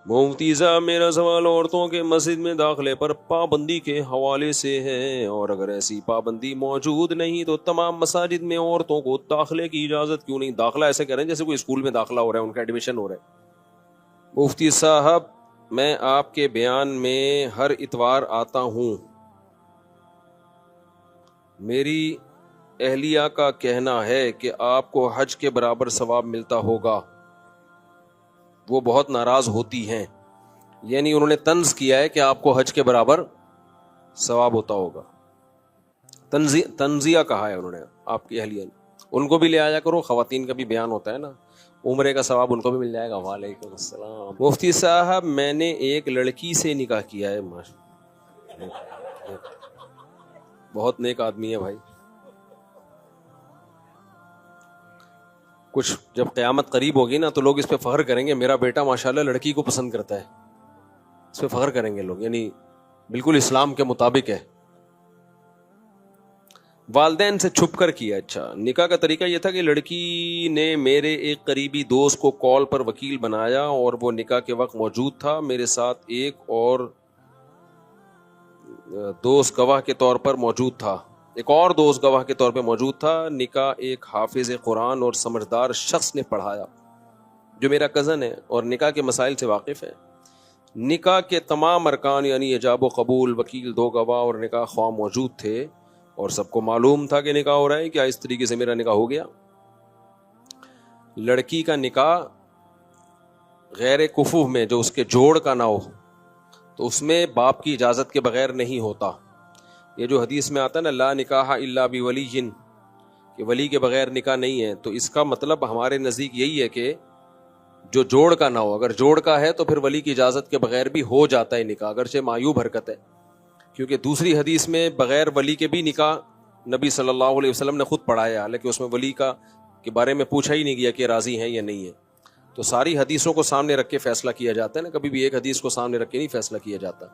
مفتیزہ میرا سوال عورتوں کے مسجد میں داخلے پر پابندی کے حوالے سے ہے، اور اگر ایسی پابندی موجود نہیں تو تمام مساجد میں عورتوں کو داخلے کی اجازت کیوں نہیں؟ داخلہ ایسے کہہ رہے ہیں جیسے کوئی اسکول میں داخلہ ہو رہا ہے، ان کا ایڈمیشن ہو رہا ہے۔ مفتی صاحب، میں آپ کے بیان میں ہر اتوار آتا ہوں، میری اہلیہ کا کہنا ہے کہ آپ کو حج کے برابر ثواب ملتا ہوگا، وہ بہت ناراض ہوتی ہیں، یعنی انہوں نے طنز کیا ہے کہ آپ کو حج کے برابر ثواب ہوتا ہوگا، تنزیہ کہا ہے انہوں نے آپ کی اہلیہ نے۔ ان کو بھی لے آیا کرو، خواتین کا بھی بیان ہوتا ہے نا، عمرے کا ثواب ان کو بھی مل جائے گا۔ وعلیکم السلام۔ مفتی صاحب، میں نے ایک لڑکی سے نکاح کیا ہے، بہت نیک آدمی ہے بھائی، کچھ جب قیامت قریب ہوگی نا تو لوگ اس پہ فخر کریں گے، میرا بیٹا ماشاءاللہ لڑکی کو پسند کرتا ہے، اس پہ فخر کریں گے لوگ، یعنی بالکل اسلام کے مطابق ہے۔ والدین سے چھپ کر کیا۔ اچھا، نکاح کا طریقہ یہ تھا کہ لڑکی نے میرے ایک قریبی دوست کو کال پر وکیل بنایا، اور وہ نکاح کے وقت موجود تھا، میرے ساتھ ایک اور دوست گواہ کے طور پر موجود تھا، نکاح ایک حافظ قرآن اور سمجھدار شخص نے پڑھایا جو میرا کزن ہے اور نکاح کے مسائل سے واقف ہے۔ نکاح کے تمام ارکان یعنی ایجاب و قبول، وکیل، دو گواہ اور نکاح خواہ موجود تھے، اور سب کو معلوم تھا کہ نکاح ہو رہا ہے۔ کیا اس طریقے سے میرا نکاح ہو گیا؟ لڑکی کا نکاح غیر کفو میں، جو اس کے جوڑ کا نہ ہو، تو اس میں باپ کی اجازت کے بغیر نہیں ہوتا۔ یہ جو حدیث میں آتا ہے نا، لا نکاح الا بولی، کہ ولی کے بغیر نکاح نہیں ہے، تو اس کا مطلب ہمارے نزدیک یہی ہے کہ جو جوڑ کا نہ ہو، اگر جوڑ کا ہے تو پھر ولی کی اجازت کے بغیر بھی ہو جاتا ہے نکاح، اگرچہ معیوب حرکت ہے، کیونکہ دوسری حدیث میں بغیر ولی کے بھی نکاح نبی صلی اللہ علیہ وسلم نے خود پڑھایا، حالانکہ اس میں ولی کا کے بارے میں پوچھا ہی نہیں گیا کہ راضی ہیں یا نہیں ہے۔ تو ساری حدیثوں کو سامنے رکھ کے فیصلہ کیا جاتا ہے نا، کبھی بھی ایک حدیث کو سامنے رکھ کے نہیں فیصلہ کیا جاتا۔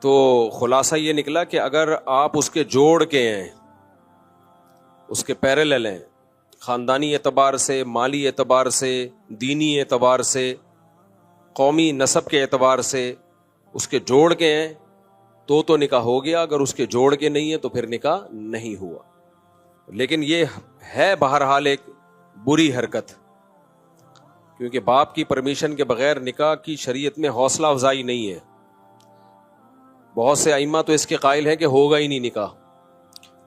تو خلاصہ یہ نکلا کہ اگر آپ اس کے جوڑ کے ہیں، اس کے پیرالل ہیں، خاندانی اعتبار سے، مالی اعتبار سے، دینی اعتبار سے، قومی نسب کے اعتبار سے اس کے جوڑ کے ہیں تو نکاح ہو گیا، اگر اس کے جوڑ کے نہیں ہے تو پھر نکاح نہیں ہوا۔ لیکن یہ ہے بہرحال ایک بری حرکت، کیونکہ باپ کی پرمیشن کے بغیر نکاح کی شریعت میں حوصلہ افزائی نہیں ہے۔ بہت سے ائمہ تو اس کے قائل ہیں کہ ہوگا ہی نہیں نکاح،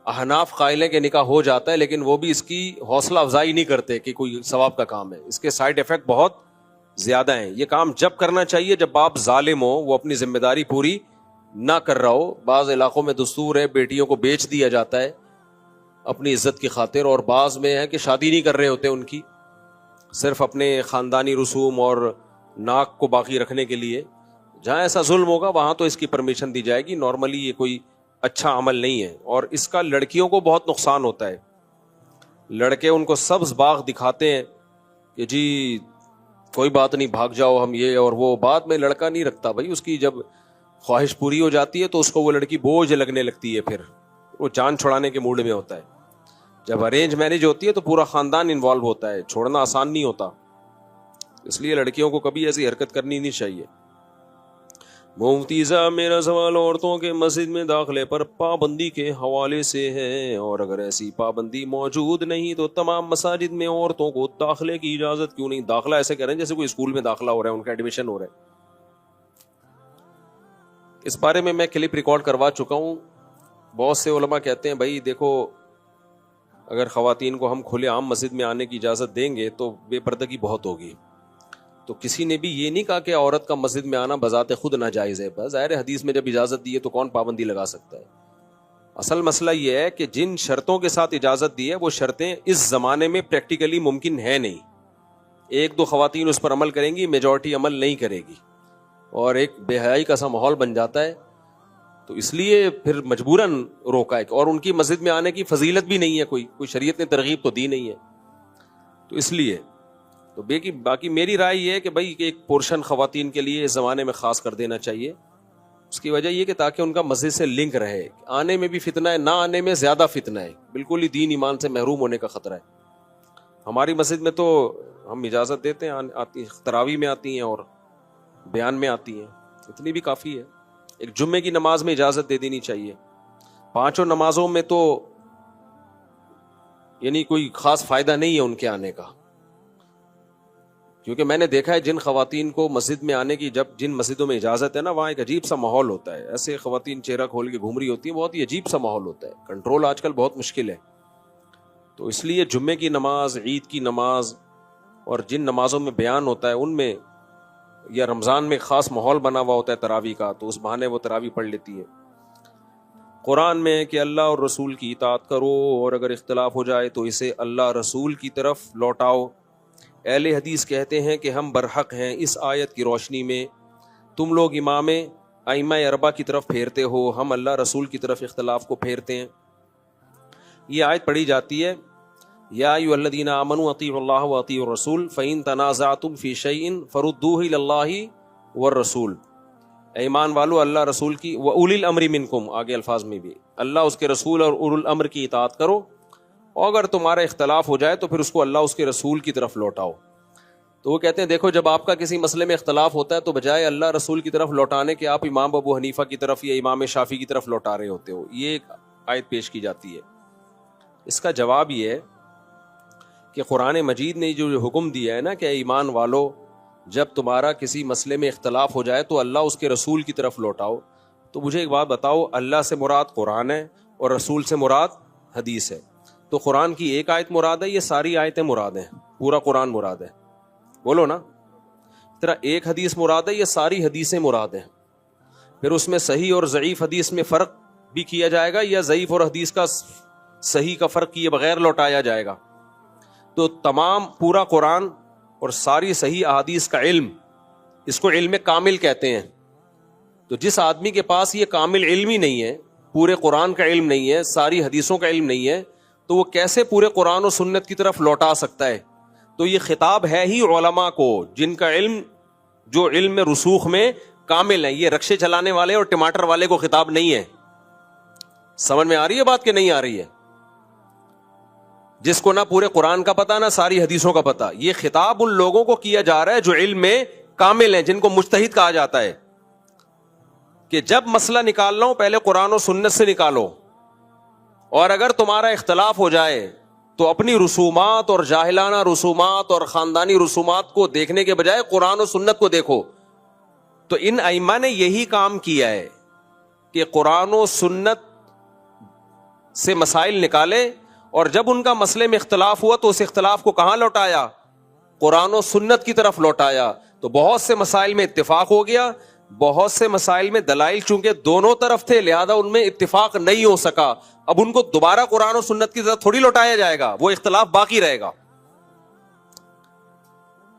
احناف قائل ہیں کہ نکاح ہو جاتا ہے، لیکن وہ بھی اس کی حوصلہ افزائی نہیں کرتے کہ کوئی ثواب کا کام ہے، اس کے سائیڈ ایفیکٹ بہت زیادہ ہیں۔ یہ کام جب کرنا چاہیے جب باپ ظالم ہو، وہ اپنی ذمہ داری پوری نہ کر رہا ہو۔ بعض علاقوں میں دستور ہے بیٹیوں کو بیچ دیا جاتا ہے اپنی عزت کی خاطر، اور بعض میں ہے کہ شادی نہیں کر رہے ہوتے ان کی، صرف اپنے خاندانی رسوم اور ناک کو باقی رکھنے کے لیے۔ جہاں ایسا ظلم ہوگا وہاں تو اس کی پرمیشن دی جائے گی، نارملی یہ کوئی اچھا عمل نہیں ہے، اور اس کا لڑکیوں کو بہت نقصان ہوتا ہے۔ لڑکے ان کو سبز باغ دکھاتے ہیں کہ جی کوئی بات نہیں، بھاگ جاؤ، ہم یہ اور وہ، بعد میں لڑکا نہیں رکھتا بھائی، اس کی جب خواہش پوری ہو جاتی ہے تو اس کو وہ لڑکی بوجھ لگنے لگتی ہے، پھر وہ جان چھڑانے کے موڈ میں ہوتا ہے۔ جب ارینج میرج ہوتی ہے تو پورا خاندان انوالو ہوتا ہے، چھوڑنا آسان نہیں ہوتا، اس لیے لڑکیوں کو کبھی ایسی حرکت کرنی نہیں چاہیے۔ مفتیزہ میرا سوال عورتوں کے مسجد میں داخلے پر پابندی کے حوالے سے ہے، اور اگر ایسی پابندی موجود نہیں تو تمام مساجد میں عورتوں کو داخلے کی اجازت کیوں نہیں؟ داخلہ ایسے کہہ رہے ہیں جیسے کوئی اسکول میں داخلہ ہو رہا ہے، ان کا ایڈمیشن ہو رہا ہے۔ اس بارے میں کلپ ریکارڈ کروا چکا ہوں۔ بہت سے علماء کہتے ہیں بھائی دیکھو، اگر خواتین کو ہم کھلے عام مسجد میں آنے کی اجازت دیں گے تو بے پردگی بہت ہوگی۔ تو کسی نے بھی یہ نہیں کہا کہ عورت کا مسجد میں آنا بذات خود ناجائز ہے، بس ظاہر حدیث میں جب اجازت دی ہے تو کون پابندی لگا سکتا ہے؟ اصل مسئلہ یہ ہے کہ جن شرطوں کے ساتھ اجازت دی ہے وہ شرطیں اس زمانے میں پریکٹیکلی ممکن ہے نہیں۔ ایک دو خواتین اس پر عمل کریں گی، میجورٹی عمل نہیں کرے گی، اور ایک بے حیائی کا سا ماحول بن جاتا ہے۔ تو اس لیے پھر مجبوراً روکا ہے، اور ان کی مسجد میں آنے کی فضیلت بھی نہیں ہے، کوئی شریعت نے ترغیب تو دی نہیں ہے، تو اس لیے تو باقی میری رائے یہ ہے کہ بھائی ایک پورشن خواتین کے لیے اس زمانے میں خاص کر دینا چاہیے۔ اس کی وجہ یہ کہ تاکہ ان کا مسجد سے لنک رہے، آنے میں بھی فتنہ ہے، نہ آنے میں زیادہ فتنہ ہے، بالکل ہی دین ایمان سے محروم ہونے کا خطرہ ہے۔ ہماری مسجد میں تو ہم اجازت دیتے ہیں، آتی تراویح میں آتی ہیں اور بیان میں آتی ہیں، اتنی بھی کافی ہے. ایک جمعے کی نماز میں اجازت دے دینی چاہیے. 5 نمازوں میں تو یعنی کوئی خاص فائدہ نہیں ہے ان کے آنے کا، کیونکہ میں نے دیکھا ہے جن خواتین کو مسجد میں آنے کی، جب جن مسجدوں میں اجازت ہے نا، وہاں ایک عجیب سا ماحول ہوتا ہے. ایسے خواتین چہرہ کھول کے گھوم رہی ہوتی ہیں، بہت ہی عجیب سا ماحول ہوتا ہے. کنٹرول آج کل بہت مشکل ہے. تو اس لیے جمعے کی نماز، عید کی نماز اور جن نمازوں میں بیان ہوتا ہے ان میں، یا رمضان میں خاص ماحول بنا ہوا ہوتا ہے تراویح کا، تو اس بہانے وہ تراویح پڑھ لیتی ہے. قرآن میں ہے کہ اللہ اور رسول کی اطاعت کرو، اور اگر اختلاف ہو جائے تو اسے اللہ رسول کی طرف لوٹاؤ. اہل حدیث کہتے ہیں کہ ہم برحق ہیں اس آیت کی روشنی میں تم لوگ امام ائمہ اربعہ کی طرف پھیرتے ہو، ہم اللہ رسول کی طرف اختلاف کو پھیرتے ہیں. یہ آیت پڑھی جاتی ہے، یا ایھا الذین آمنوا اطیعوا اللہ واطیعوا الرسول فإن تنازعتم فی شیء فردوہ الی اللہ والرسول. اے ایمان والو، اللہ رسول کی، وَأُولِي الْأَمْرِ مِنْكُمْ، آگے الفاظ میں بھی اللہ اس کے رسول اور اولو الامر کی اطاعت کرو، اور اگر تمہارا اختلاف ہو جائے تو پھر اس کو اللہ اس کے رسول کی طرف لوٹاؤ. تو وہ کہتے ہیں دیکھو، جب آپ کا کسی مسئلے میں اختلاف ہوتا ہے تو بجائے اللہ رسول کی طرف لوٹانے کے آپ امام ابو حنیفہ کی طرف یا امام شافعی کی طرف لوٹا رہے ہوتے ہو. یہ ایک آیت پیش کی جاتی ہے. اس کا جواب یہ ہے کہ قرآن مجید نے جو حکم دیا ہے نا کہ اے ایمان والو، جب تمہارا کسی مسئلے میں اختلاف ہو جائے تو اللہ اس کے رسول کی طرف لوٹاؤ. تو مجھے ایک بات بتاؤ، اللہ سے مراد قرآن ہے اور رسول سے مراد حدیث ہے. تو قرآن کی ایک آیت مراد ہے، یہ ساری آیتیں مراد ہیں، پورا قرآن مراد ہے؟ بولو نا. طرح ایک حدیث مراد ہے، یہ ساری حدیثیں مراد ہیں. پھر اس میں صحیح اور ضعیف حدیث میں فرق بھی کیا جائے گا، یا ضعیف اور حدیث کا صحیح کا فرق کیے بغیر لوٹایا جائے گا. تو تمام پورا قرآن اور ساری صحیح احادیث کا علم، اس کو علم کامل کہتے ہیں. تو جس آدمی کے پاس یہ کامل علم ہی نہیں ہے، پورے قرآن کا علم نہیں ہے، ساری حدیثوں کا علم نہیں ہے، تو وہ کیسے پورے قرآن و سنت کی طرف لوٹا سکتا ہے؟ تو یہ خطاب ہے ہی علماء کو، جن کا علم، جو علم میں رسوخ میں کامل ہے. یہ رکشے چلانے والے اور ٹماٹر والے کو خطاب نہیں ہے. سمجھ میں آ رہی ہے بات کہ نہیں آ رہی ہے؟ جس کو نہ پورے قرآن کا پتہ نہ ساری حدیثوں کا پتہ. یہ خطاب ان لوگوں کو کیا جا رہا ہے جو علم میں کامل ہیں، جن کو مجتہد کہا جاتا ہے، کہ جب مسئلہ نکالنا ہو پہلے قرآن و سنت سے نکالو، اور اگر تمہارا اختلاف ہو جائے تو اپنی رسومات اور جاہلانہ رسومات اور خاندانی رسومات کو دیکھنے کے بجائے قرآن و سنت کو دیکھو. تو ان ائمہ نے یہی کام کیا ہے کہ قرآن و سنت سے مسائل نکالے، اور جب ان کا مسئلے میں اختلاف ہوا تو اس اختلاف کو کہاں لوٹایا؟ قرآن و سنت کی طرف لوٹایا. تو بہت سے مسائل میں اتفاق ہو گیا، بہت سے مسائل میں دلائل چونکہ دونوں طرف تھے لہذا ان میں اتفاق نہیں ہو سکا. اب ان کو دوبارہ قرآن و سنت کی طرف تھوڑی لوٹایا جائے گا، وہ اختلاف باقی رہے گا.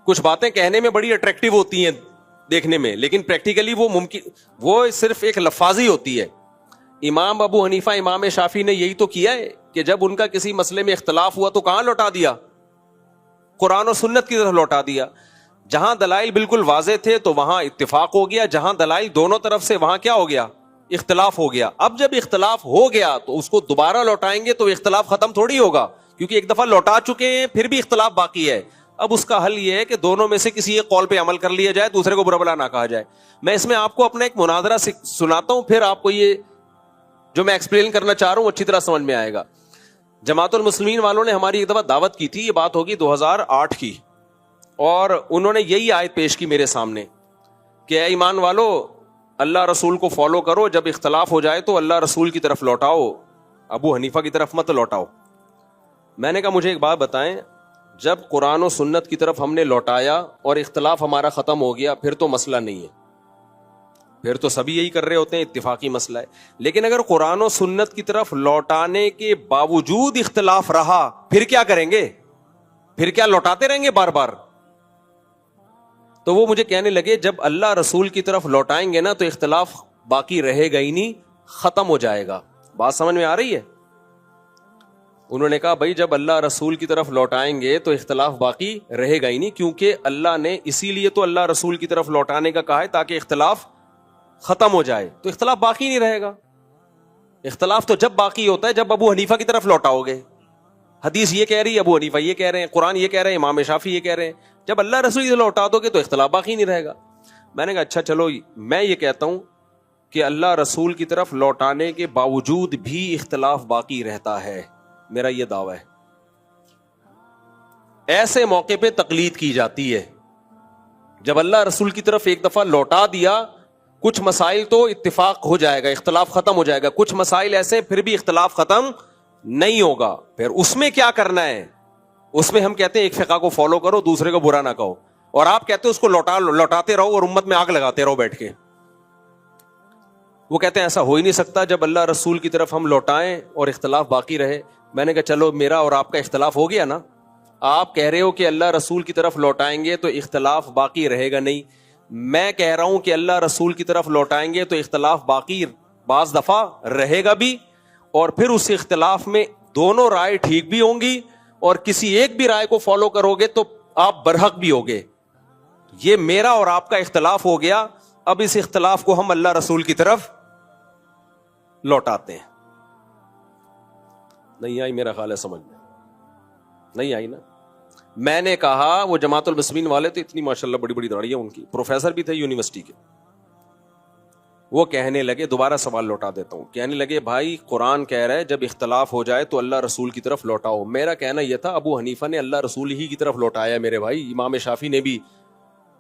کچھ باتیں کہنے میں بڑی اٹریکٹیو ہوتی ہیں دیکھنے میں، لیکن پریکٹیکلی وہ ممکن، وہ صرف ایک لفاظی ہوتی ہے. امام ابو حنیفہ، امام شافعی نے یہی تو کیا ہے کہ جب ان کا کسی مسئلے میں اختلاف ہوا تو کہاں لوٹا دیا؟ قرآن و سنت کی طرف لوٹا دیا. جہاں دلائل بالکل واضح تھے تو وہاں اتفاق ہو گیا، جہاں دلائل دونوں طرف سے وہاں کیا ہو گیا؟ اختلاف ہو گیا. اب جب اختلاف ہو گیا تو اس کو دوبارہ لوٹائیں گے تو اختلاف ختم تھوڑی ہوگا، کیونکہ ایک دفعہ لوٹا چکے ہیں، پھر بھی اختلاف باقی ہے. اب اس کا حل یہ ہے کہ دونوں میں سے کسی ایک قول پہ عمل کر لیا جائے، دوسرے کو برا بھلا نہ کہا جائے. میں اس میں آپ کو اپنا ایک مناظرہ سناتا ہوں، پھر آپ کو یہ جو میں ایکسپلین کرنا چاہ رہا ہوں اچھی طرح سمجھ میں آئے گا. جماعت المسلمین والوں نے ہماری ایک دفعہ دعوت کی تھی، یہ بات ہوگی 2008 کی، اور انہوں نے یہی آیت پیش کی میرے سامنے کہ اے ایمان والو، اللہ رسول کو فالو کرو، جب اختلاف ہو جائے تو اللہ رسول کی طرف لوٹاؤ، ابو حنیفہ کی طرف مت لوٹاؤ. میں نے کہا مجھے ایک بات بتائیں، جب قرآن و سنت کی طرف ہم نے لوٹایا اور اختلاف ہمارا ختم ہو گیا، پھر تو مسئلہ نہیں ہے، پھر تو سبھی یہی کر رہے ہوتے ہیں، اتفاقی مسئلہ ہے. لیکن اگر قرآن و سنت کی طرف لوٹانے کے باوجود اختلاف رہا، پھر کیا کریں گے؟ پھر کیا لوٹاتے رہیں گے بار بار؟ تو وہ مجھے کہنے لگے جب اللہ رسول کی طرف لوٹائیں گے نا تو اختلاف باقی رہے گا ہی نہیں، ختم ہو جائے گا. بات سمجھ میں آ رہی ہے؟ انہوں نے کہا بھائی جب اللہ رسول کی طرف لوٹائیں گے تو اختلاف باقی رہے گا ہی نہیں، کیونکہ اللہ نے اسی لیے تو اللہ رسول کی طرف لوٹانے کا کہا ہے تاکہ اختلاف ختم ہو جائے. تو اختلاف باقی نہیں رہے گا. اختلاف تو جب باقی ہوتا ہے جب ابو حنیفہ کی طرف لوٹاؤ گے. حدیث یہ کہہ رہی ہے، ابو حنیفہ یہ کہہ رہے ہیں، قرآن یہ کہہ رہے ہیں، امام شافعی یہ کہہ رہے ہیں. جب اللہ رسول کی لوٹا دو گے تو اختلاف باقی نہیں رہے گا. میں نے کہا اچھا چلو، میں یہ کہتا ہوں کہ اللہ رسول کی طرف لوٹانے کے باوجود بھی اختلاف باقی رہتا ہے. میرا یہ دعویٰ ہے. ایسے موقع پہ تقلید کی جاتی ہے جب اللہ رسول کی طرف ایک دفعہ لوٹا دیا، کچھ مسائل تو اتفاق ہو جائے گا، اختلاف ختم ہو جائے گا. کچھ مسائل ایسے پھر بھی اختلاف ختم نہیں ہوگا. پھر اس میں کیا کرنا ہے؟ اس میں ہم کہتے ہیں ایک فقہ کو فالو کرو، دوسرے کو برا نہ کہو. اور آپ کہتے ہیں اس کو لوٹاتے رہو اور امت میں آگ لگاتے رہو بیٹھ کے. وہ کہتے ہیں ایسا ہو ہی نہیں سکتا، جب اللہ رسول کی طرف ہم لوٹائیں اور اختلاف باقی رہے. میں نے کہا چلو میرا اور آپ کا اختلاف ہو گیا نا. آپ کہہ رہے ہو کہ اللہ رسول کی طرف لوٹائیں گے تو اختلاف باقی رہے گا نہیں. میں کہہ رہا ہوں کہ اللہ رسول کی طرف لوٹائیں گے تو اختلاف باقی بعض دفعہ رہے گا بھی، اور پھر اس اختلاف میں دونوں رائے ٹھیک بھی ہوں گی، اور کسی ایک بھی رائے کو فالو کرو گے تو آپ برحق بھی ہوگے. یہ میرا اور آپ کا اختلاف ہو گیا. اب اس اختلاف کو ہم اللہ رسول کی طرف لوٹاتے ہیں. نہیں آئی میرا خیال ہے سمجھ میں؟ نہیں آئی نا. میں نے کہا وہ جماعت المسلمین والے تو اتنی ماشاءاللہ بڑی بڑی داڑھی ہے ان کی، پروفیسر بھی تھے یونیورسٹی کے. وہ کہنے لگے، دوبارہ سوال لوٹا دیتا ہوں، کہنے لگے بھائی قرآن کہہ رہا ہے جب اختلاف ہو جائے تو اللہ رسول کی طرف لوٹاؤ. میرا کہنا یہ تھا ابو حنیفہ نے اللہ رسول ہی کی طرف لوٹایا میرے بھائی. امام شافعی نے بھی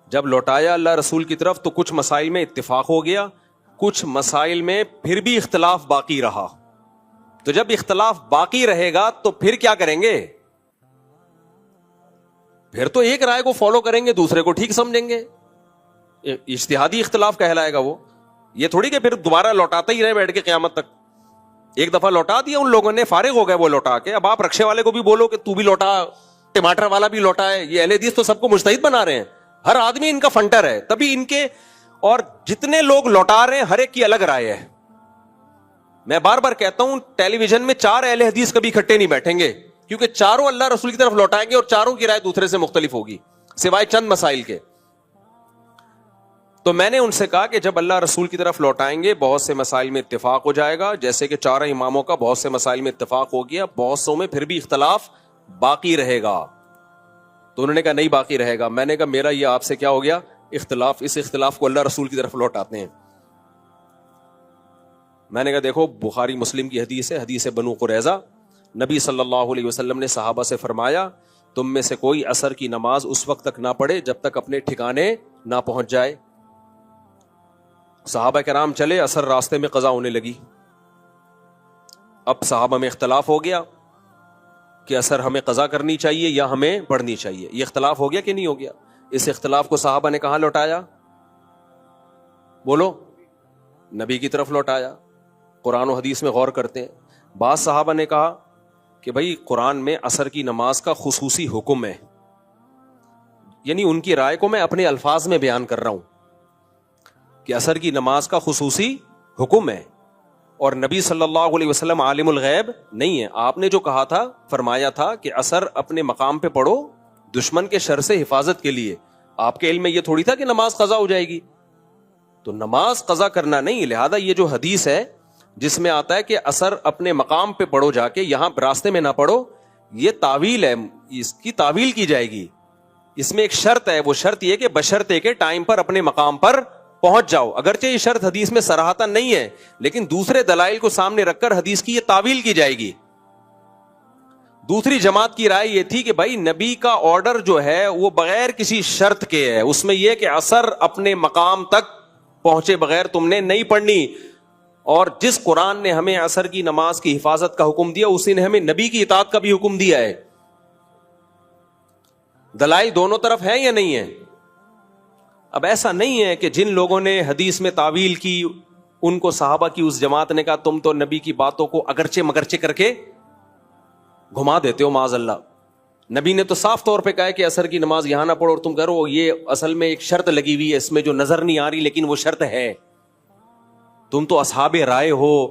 جب لوٹایا اللہ رسول کی طرف تو کچھ مسائل میں اتفاق ہو گیا، کچھ مسائل میں پھر بھی اختلاف باقی رہا. تو جب اختلاف باقی رہے گا تو پھر کیا کریں گے؟ پھر تو ایک رائے کو فالو کریں گے، دوسرے کو ٹھیک سمجھیں گے. اجتہادی اختلاف کہلائے گا وہ. یہ تھوڑی کہ پھر دوبارہ لوٹاتے ہی رہے بیٹھ کے قیامت تک. ایک دفعہ لوٹا دیا ان لوگوں نے، فارغ ہو گئے وہ لوٹا کے. اب آپ رکشے والے کو بھی بولو کہ تو بھی لوٹا، ٹماٹر والا بھی لوٹا ہے. یہ اہل حدیث تو سب کو مجتہد بنا رہے ہیں، ہر آدمی ان کا فنٹر ہے. تبھی ان کے اور جتنے لوگ لوٹا رہے ہیں ہر ایک کی الگ رائے ہے. میں بار بار کہتا ہوں ٹیلی ویژن میں 4 اہل حدیث کبھی اکٹھے نہیں بیٹھیں گے، کیونکہ چاروں اللہ رسول کی طرف لوٹائیں گے اور چاروں کی رائے دوسرے سے مختلف ہوگی سوائے چند مسائل کے. تو میں نے ان سے کہا کہ جب اللہ رسول کی طرف لوٹائیں گے بہت سے مسائل میں اتفاق ہو جائے گا، جیسے کہ 4 اماموں کا بہت سے مسائل میں اتفاق ہو گیا، بہت سو میں پھر بھی اختلاف باقی رہے گا. تو انہوں نے کہا نہیں باقی رہے گا. میں نے کہا میرا یہ آپ سے کیا ہو گیا اختلاف، اس اختلاف کو اللہ رسول کی طرف لوٹاتے ہیں. میں نے کہا دیکھو بخاری مسلم کی حدیث ہے، حدیث بنو قریظہ، نبی صلی اللہ علیہ وسلم نے صحابہ سے فرمایا تم میں سے کوئی عصر کی نماز اس وقت تک نہ پڑھے جب تک اپنے ٹھکانے نہ پہنچ جائے. صحابہ کرام چلے، عصر راستے میں قضا ہونے لگی. اب صحابہ میں اختلاف ہو گیا کہ عصر ہمیں قضا کرنی چاہیے یا ہمیں پڑھنی چاہیے. یہ اختلاف ہو گیا کہ نہیں ہو گیا؟ اس اختلاف کو صحابہ نے کہاں لوٹایا؟ بولو، نبی کی طرف لوٹایا. قرآن و حدیث میں غور کرتے ہیں. بعض صحابہ نے کہا کہ بھائی قرآن میں عصر کی نماز کا خصوصی حکم ہے، یعنی ان کی رائے کو میں اپنے الفاظ میں بیان کر رہا ہوں کہ عصر کی نماز کا خصوصی حکم ہے، اور نبی صلی اللہ علیہ وسلم عالم الغیب نہیں ہے. آپ نے جو کہا تھا، فرمایا تھا کہ عصر اپنے مقام پہ پڑھو دشمن کے شر سے حفاظت کے لیے. آپ کے علم میں یہ تھوڑی تھا کہ نماز قضا ہو جائے گی. تو نماز قضا کرنا نہیں. لہذا یہ جو حدیث ہے جس میں آتا ہے کہ عصر اپنے مقام پہ پڑھو جا کے، یہاں راستے میں نہ پڑھو، یہ تعویل ہے، اس کی تعویل کی جائے گی. اس میں ایک شرط ہے، وہ شرط یہ کہ بشرطے کے ٹائم پر اپنے مقام پر پہنچ جاؤ. اگرچہ یہ شرط حدیث میں صراحتاً نہیں ہے، لیکن دوسرے دلائل کو سامنے رکھ کر حدیث کی یہ تعویل کی جائے گی. دوسری جماعت کی رائے یہ تھی کہ بھائی نبی کا آرڈر جو ہے وہ بغیر کسی شرط کے ہے، اس میں یہ کہ عصر اپنے مقام تک پہنچے بغیر تم نے نہیں پڑھنی. اور جس قرآن نے ہمیں عصر کی نماز کی حفاظت کا حکم دیا، اسی نے ہمیں نبی کی اطاعت کا بھی حکم دیا ہے. دلائل دونوں طرف ہیں یا نہیں ہے؟ اب ایسا نہیں ہے کہ جن لوگوں نے حدیث میں تعویل کی ان کو صحابہ کی اس جماعت نے کہا تم تو نبی کی باتوں کو اگرچہ مگرچہ کر کے گھما دیتے ہو معاذ اللہ. نبی نے تو صاف طور پہ کہا ہے کہ عصر کی نماز یہاں نہ پڑھو، اور تم کہہ رہو یہ اصل میں ایک شرط لگی ہوئی ہے، اس میں جو نظر نہیں آ رہی لیکن وہ شرط ہے. تم تو اصحاب رائے ہو،